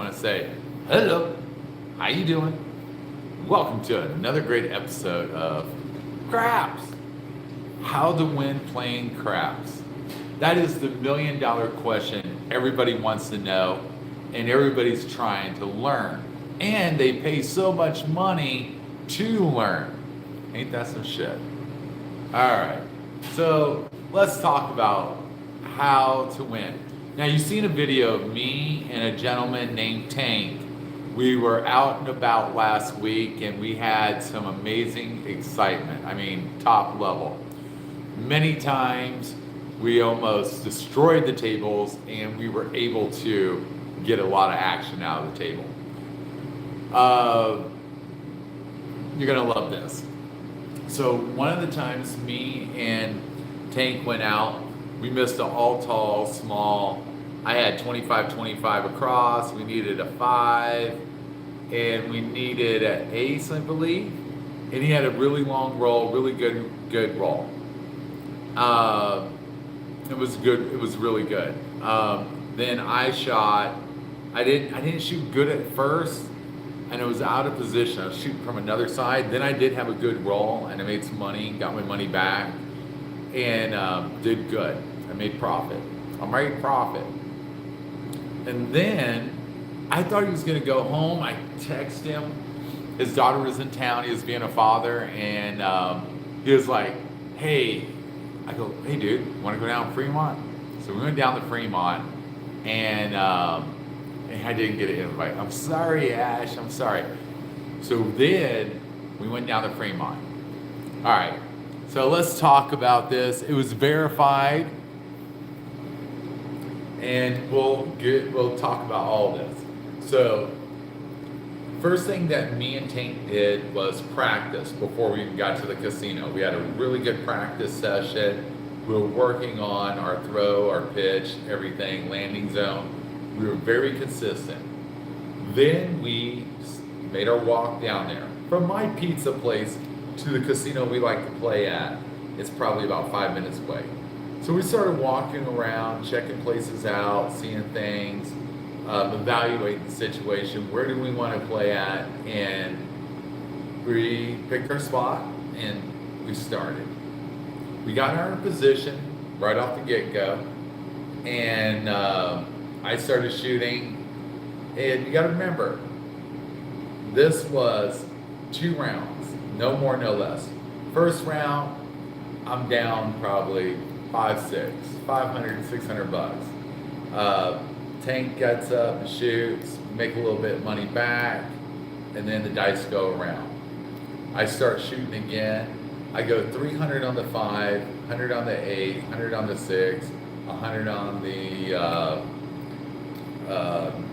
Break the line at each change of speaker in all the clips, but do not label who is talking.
want to say, hello, how you doing? Welcome to another great episode of Craps. How to win playing craps. That is the $1,000,000 question everybody wants to know and everybody's trying to learn. And they pay so much money to learn. Ain't that some shit? All right, so let's talk about how to win. Now, you've seen a video of me and a gentleman named Tank. We were out and about last week and we had some amazing excitement. I mean, top level. Many times we almost destroyed the tables and we were able to get a lot of action out of the table. You're gonna love this. So one of the times me and Tank went out, we missed an all tall, small. I had 25-25 across. We needed a 5, and we needed an ace, I believe. And he had a really long roll, really good roll. It was good. It was really good. Then I shot. I didn't shoot good at first, and it was out of position. I was shooting from another side. Then I did have a good roll, and I made some money, got my money back, and did good. I made profit. I made profit. And then I thought he was going to go home. I texted him. His daughter was in town. He was being a father, and he was like, "Hey," I go, "Hey, dude, want to go down to Fremont?" So we went down to Fremont, and I didn't get an invite. I'm sorry, Ash. I'm sorry. So then we went down to Fremont. All right. So let's talk about this. It was verified. And we'll talk about all this. So, first thing that me and Tank did was practice before we even got to the casino. We had a really good practice session. We were working on our throw, our pitch, everything, landing zone. We were very consistent. Then we made our walk down there. From my pizza place to the casino we like to play at, it's probably about 5 minutes away. So we started walking around, checking places out, seeing things, evaluating the situation. Where do we want to play at? And we picked our spot and we started. We got in our position right off the get-go, and I started shooting. And you got to remember, this was 2 rounds, no more, no less. First round, I'm down probably 500, 600 bucks. Tank gets up and shoots, make a little bit of money back, and then the dice go around. I start shooting again. I go 300 on the 5, 100 on the 8, 100 on the 6, 100 on the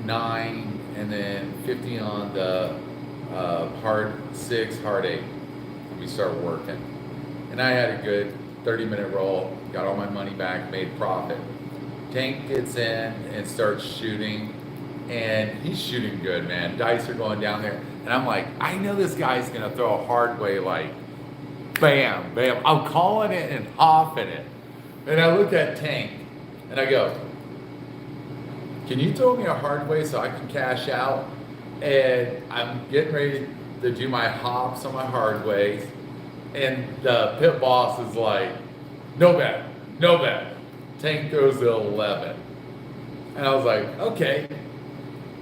9, and then 50 on the hard 6, hard 8. And we start working. And I had a good 30-minute roll, got all my money back, made profit. Tank gets in and starts shooting, and he's shooting good, man. Dice are going down there, and I'm like, I know this guy's gonna throw a hard way, like, bam, bam. I'm calling it and hopping it. And I look at Tank, and I go, can you throw me a hard way so I can cash out? And I'm getting ready to do my hops on my hard ways. And the pit boss is like, no bet, no bet. Tank goes to 11. And I was like, okay,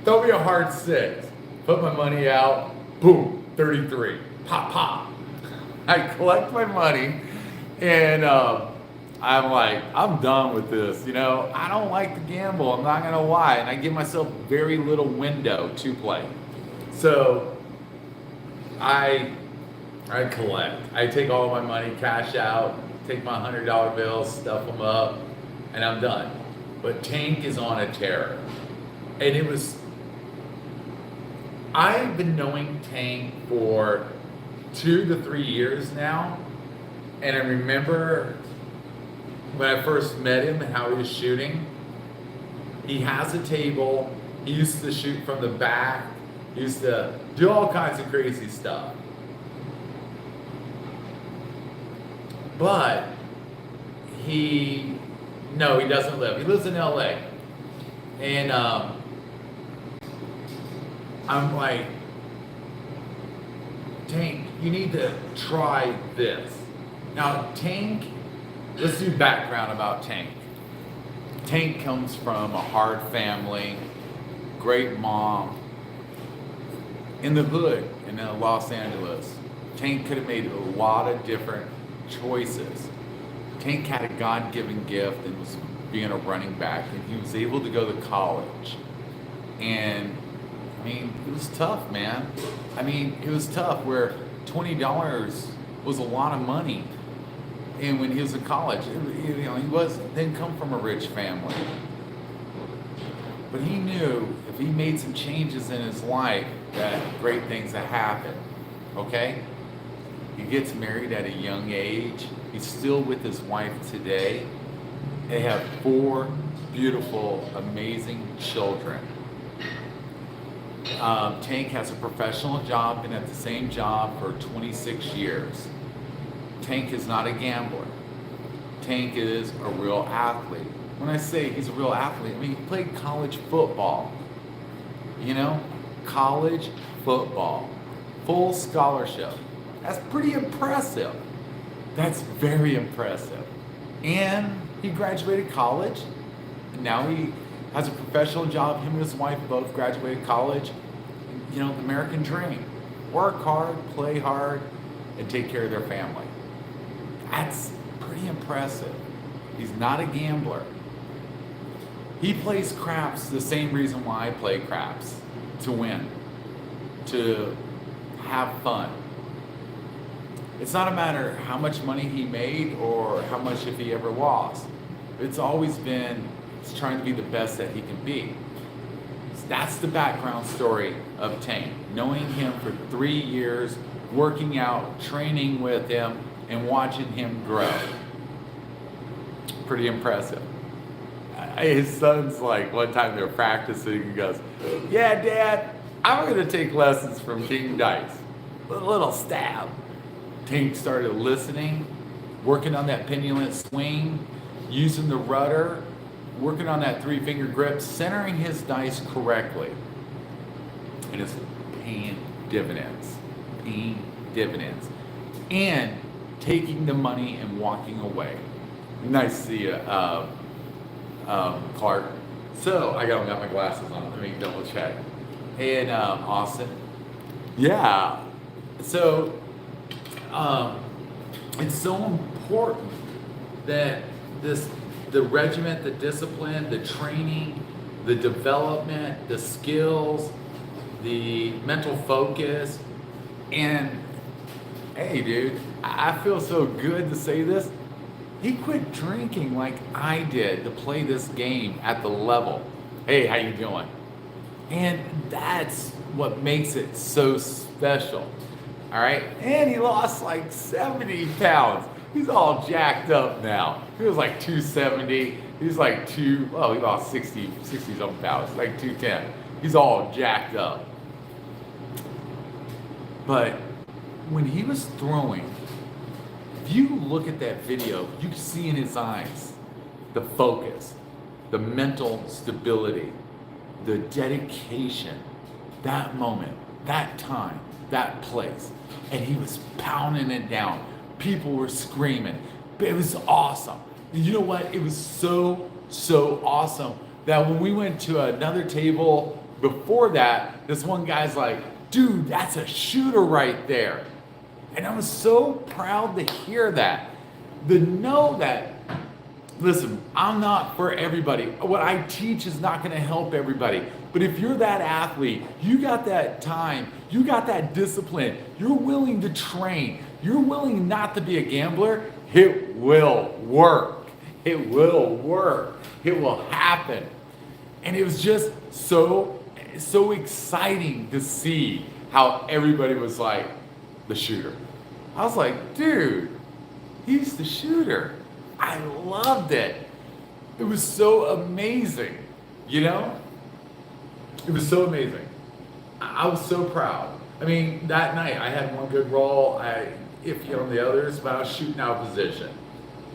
throw me a hard 6. Put my money out, boom, 33, pop, pop. I collect my money, and I'm like, I'm done with this. You know, I don't like to gamble, I'm not gonna lie. And I give myself very little window to play. So I collect. I take all my money, cash out, take my $100 bills, stuff them up, and I'm done. But Tank is on a tear. And I've been knowing Tank for 2 to 3 years now. And I remember when I first met him and how he was shooting. He has a table. He used to shoot from the back. He used to do all kinds of crazy stuff. But he doesn't live. He lives in LA. And I'm like, Tank, you need to try this. Now, Tank, let's do background about Tank. Tank comes from a hard family, great mom, in the hood in Los Angeles. Tank could have made a lot of different choices. Tank had a God-given gift and was being a running back, and he was able to go to college. And I mean, it was tough, man. I mean, it was tough where $20 was a lot of money. And when he was in college, he didn't come from a rich family. But he knew if he made some changes in his life, that great things would happen. Okay? He gets married at a young age. He's still with his wife today. They have 4 beautiful, amazing children. Tank has a professional job, been at the same job for 26 years. Tank is not a gambler. Tank is a real athlete. When I say he's a real athlete, I mean he played college football. You know, college football, full scholarship. That's pretty impressive. That's very impressive. And he graduated college, and now he has a professional job. Him and his wife both graduated college. You know, the American dream. Work hard, play hard, and take care of their family. That's pretty impressive. He's not a gambler. He plays craps the same reason why I play craps. To win. To have fun. It's not a matter how much money he made or how much if he ever lost. It's always been he's trying to be the best that he can be. So that's the background story of Tank. Knowing him for 3 years, working out, training with him, and watching him grow. Pretty impressive. His son's like, one time they're practicing, he goes, "Yeah, Dad, I'm going to take lessons from King Dice." A little stab. Tank started listening, working on that pendulum swing, using the rudder, working on that 3-finger grip, centering his dice correctly. And it's paying dividends. Paying dividends. And taking the money and walking away. Nice to see you, Clark. So, I got my glasses on. Let me double check. And Austin. Yeah. So, it's so important that the regiment, the discipline, the training, the development, the skills, the mental focus, and hey, dude, I feel so good to say this. He quit drinking like I did to play this game at the level. Hey, how you doing? And that's what makes it so special. All right, and he lost like 70 pounds. He's all jacked up now. He was like 270. He's like he lost 60 something pounds, like 210. He's all jacked up. But when he was throwing, if you look at that video, you can see in his eyes the focus, the mental stability, the dedication, that moment, that time, that place. And he was pounding it down. People were screaming. It was awesome. And you know what? It was so awesome that when we went to another table before that, this one guy's like, "Dude, that's a shooter right there." And I was so proud to hear that. To know that, listen, I'm not for everybody. What I teach is not going to help everybody. But if you're that athlete, you got that time, you got that discipline, you're willing to train, you're willing not to be a gambler, it will work. It will work. It will happen. And it was just so exciting to see how everybody was like, the shooter. I was like, dude, he's the shooter. I loved it. It was so amazing, you know? It was so amazing. I was so proud. I mean, that night I had one good roll. I iffy on the others, but I was shooting out of position.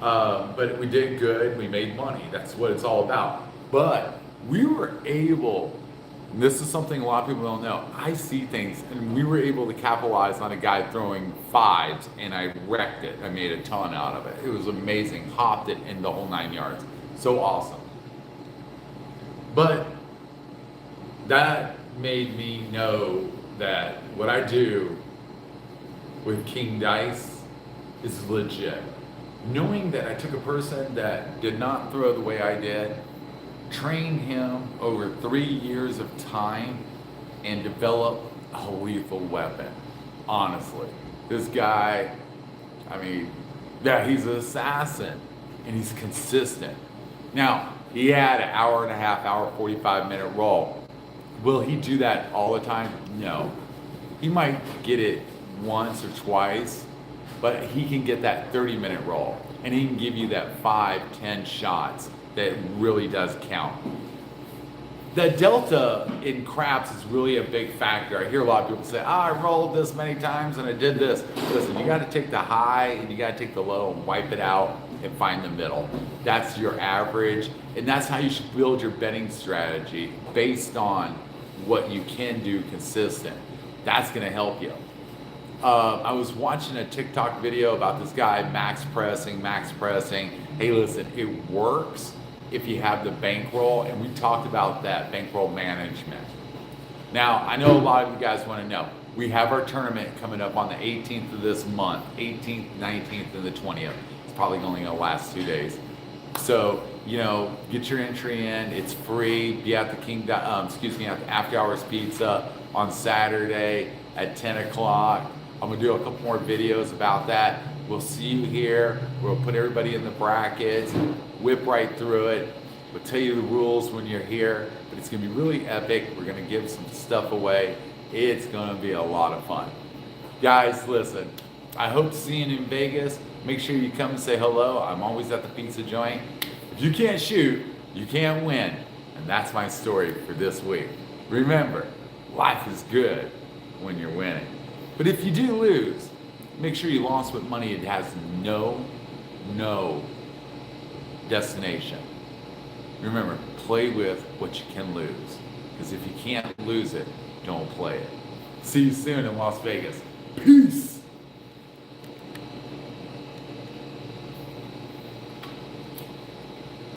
But we did good. We made money. That's what it's all about. But we were able And this is something a lot of people don't know. I see things, and we were able to capitalize on a guy throwing fives, and I wrecked it. I made a ton out of it. It was amazing. Hopped it in the whole 9 yards. So awesome. But that made me know that what I do with King Dice is legit. Knowing that I took a person that did not throw the way I did, trained him over 3 years of time, and developed a lethal weapon. Honestly, this guy, I mean, yeah, he's an assassin, and he's consistent. Now, he had an hour and a half, hour, 45-minute roll. Will he do that all the time? No. He might get it once or twice, but he can get that 30-minute roll, and he can give you that 5-10 shots that really does count. The delta in craps is really a big factor. I hear a lot of people say, I rolled this many times and I did this. Listen, you got to take the high and you got to take the low and wipe it out and find the middle. That's your average, and that's how you should build your betting strategy, based on what you can do consistent. That's going to help you. I was watching a TikTok video about this guy max pressing. Hey, listen, it works if you have the bankroll, and we talked about that bankroll management. Now, I know a lot of you guys want to know. We have our tournament coming up on the 18th of this month, 18th, 19th, and the 20th. It's probably only going to last 2 days. So, get your entry in. It's free. Be at the at the After Hours Pizza on Saturday at 10 o'clock. I'm going to do a couple more videos about that. We'll see you here. We'll put everybody in the brackets, whip right through it. We'll tell you the rules when you're here, but it's going to be really epic. We're going to give some stuff away. It's going to be a lot of fun. Guys, listen, I hope to see you in Vegas. Make sure you come and say hello. I'm always at the pizza joint. If you can't shoot, you can't win. And that's my story for this week. Remember, life is good when you're winning. But if you do lose, make sure you lost with money. It has no destination. Remember, play with what you can lose. Because if you can't lose it, don't play it. See you soon in Las Vegas. Peace.